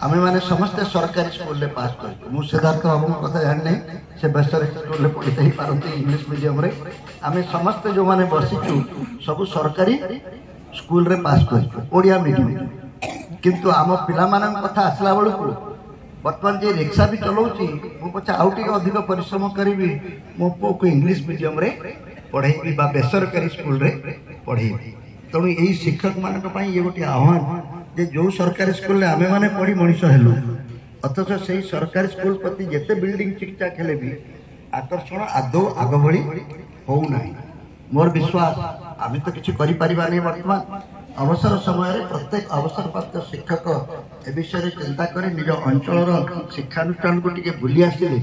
आमे माने समस्ते सरकारी स्कूल पास कर मु सिद्धार्थ बाबू कथा जानी से बेसरकारी स्कूल पढ़ी ही पारती इंग्लिश मीडियम रे आमे समस्ते जो माने बसिचु सब सरकारी स्कूल रे पास कर ओडिया मीडियम किंतु आम पिला मानन कथा आसला बेलू बर्तमान जे रिक्शा भी चलाऊँगी मु पछे आउ टिके अधिक परिश्रम करी मो पुओ को इंग्लिश मीडियम रे पढ़ेबी बा बेसरकारी स्कूल रे पढ़ेबी तेणु यही शिक्षक मान ये गोटे आह्वान जे जो सरकारी स्कूल आमे माने पढ़ी मनीष हेलु अथच से सरकारी स्कूल प्रति जिते बिल्डिंग चिकचाक हेले भी आकर्षण आदौ आग भली हो मोर विश्वास आम तो किसी नहीं वर्तमान अवसर समय प्रत्येक अवसर प्राप्त शिक्षक ए विषय चिंता कर निज अंचल शिक्षानुष्ठान को टिके बुली आसिले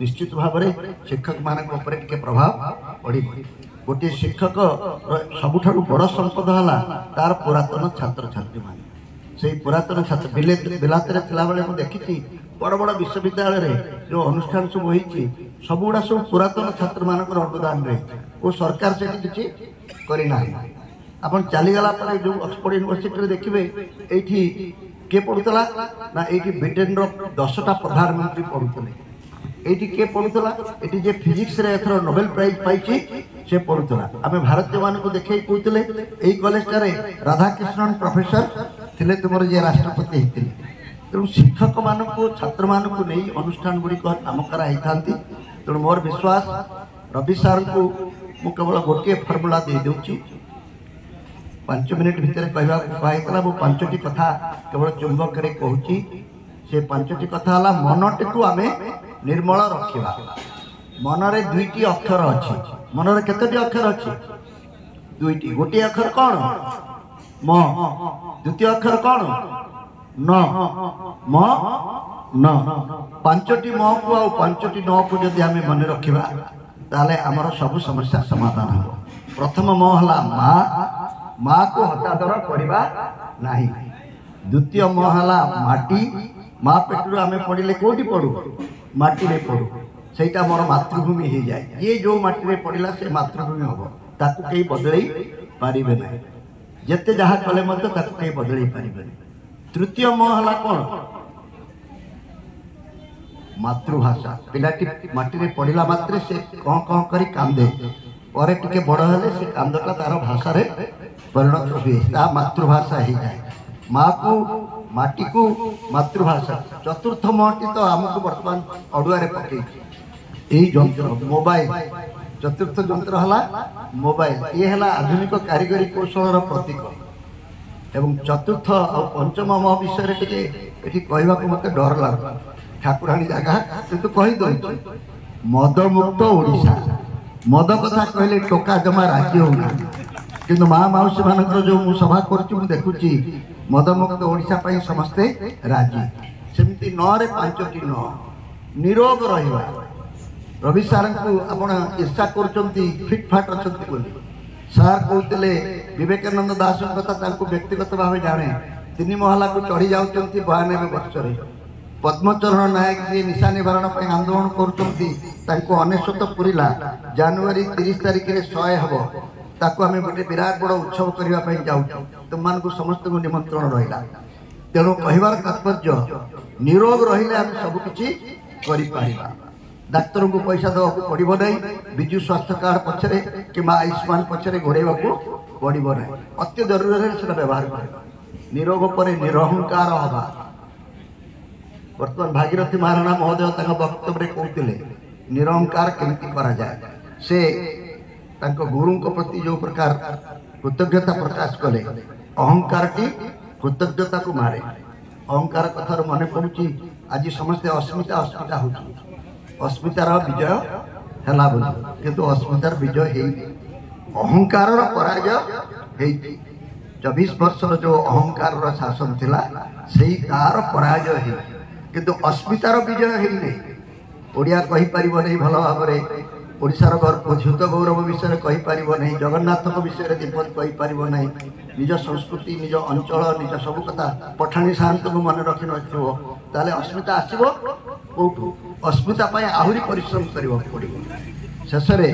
निश्चित भाव में शिक्षक मान प्रभाव पड़ गोटे शिक्षक सबुठारु बड़ संपद है तार पुरातन छात्र छात्री मान से पुरातन छात्र बिलातरे थिला बेले मु देखिछि बड़ बड़ विश्वविद्यालय जो अनुष्ठान सब होइछि सबुडा सब पुरातन छात्र मानकर अनुदान रे ओ सरकार से किछि करि नाही आपण चलीगला पर जो ऑक्सफोर्ड यूनिवर्सिटी रे देखिबे एठी के पढुतला ना एठी ब्रिटेन रो 10टा प्रधानमंत्री पढुतले एठी के पढुतला एठी जे फिजिक्स रे एथरो नोबेल प्राइज पाइछि से पढुतला आमे भारतीय मान को देखै कहउतले एही कॉलेज रे राधाकृष्णन प्रोफेसर थिले तुमर जे राष्ट्रपति हेतिले तेणु शिक्षक मान को छात्र मान को नहीं अनुष्ठान गुड़ी नाम करा तेणु मोर विश्वास रवि सार को मु केवल गोटे फर्मुला दे दूची 5 मिनिट भितर कहवा कहला मु 5टी कथा केवल चुंबक रे कहूची से 5टी कथा हला मनटी को आमे निर्मल रखिबा मन रे 2टी अक्षर अछि मन रे केतटी अक्षर अछि 2टी गोटे अक्षर कोन म द्वितीय अक्षर कोन न म न 5टी म को आ 5टी न को जदि आमे मन रखिबा ताले हमर सब समस्या समाधान हो प्रथम म हला माँ को हतादर करवा नहीं द्वितीय म हला माटी माँ पेटू आमे पड़े कौटी पढ़ू माटी रे पढ़ू सेटा मोर मातृभूमि हो जाए ये जो माटी रे पड़ला से मातृभूमि हम ताकू कहीं बदल पारे ना जिते जहाँ कले कहीं बदल पारे तृतीय म हला कौन मातृभाषा पिलाटी माटी रे पड़ला मात्रे से कह कह करी कांदे और टिके बड़ हेले से कांदटा तार भाषा रे परिणत हुए मातृभाषा हो जाए माँ को माटी को मातृभाषा चतुर्थ महटी तो आमको बर्तमान अड़ुआ पकई यही जंत्र मोबाइल चतुर्थ जंत्र है मोबाइल ये है आधुनिक कारीगरी कौशल प्रतीक एवं चतुर्थ और पंचम म विषय टे कहवा मत डर लगे ठाकुराणी जगह किंतु कहीदे मदमुक्त ओडिशा मद कथा कहले टोका जमा राजी होना किंतु माँ मौसी मानकर जो मु सभा करुच्ची मु देखुची मदमुक्त ओडिशा पाई समस्ते राजी सेमती 9 रे 5टी न निरोग रहिबा रवि सार को आपण ईर्षा करचंती फिट फाट अछंती बोली सार कहते विवेकानंद दास कथा व्यक्तिगत भाव जाने 3 महला को चढ़ी जाउचंती 92 वर्ष रे पद्मचरण नायक जी निशा निवारण पर आंदोलन कर पूरा जनवरी 30 तारिख में 100 हम ताको आम गोटे विराट बड़ उत्सव करने जाऊँ तुम मान समस्त को निमंत्रण रहा तेणु कहबार तात्पर्य निरोग रहिले आम सबकि डाक्तर को पैसा देवा पड़ो ना विजु स्वास्थ्य कार्ड पछरे कि आयुष्मान पछरे घोड़ेवा पड़ो ना अत्य जरूरी से व्यवहार कर निरोग पर निरहंकार हवा वर्तमान भागीरथी महाराणा महोदय वक्तव्य कहते निरंकार केमती करा जाए से गुरु प्रति जो प्रकार कृतज्ञता प्रकाश कले अहंकार टी कृतज्ञता को मारे अहंकार कथार मन पड़ुची आज समस्ते अस्मिता अस्मिता हो अस्मितार विजय है किंतु अस्मितार विजय है अहंकार पराजय है 24 वर्ष जो अहंकार शासन थिला सेही तार पराजय है किंतु अस्मितार विजय है ओडिया कही पारिबो नहीं भल भाव में ओडिशार झूत गौरव विषय कही पारिबो नहीं जगन्नाथ विषय दीपक कही पारिबो नहीं निज संस्कृति निज अंचल निज सब कथा पठाणी शांत को मन रखि नथिबो ताले अस्मिता आसीबो कोठू अस्मिता पाए आहुरी परिश्रम करिबो पड़िबो शेष रे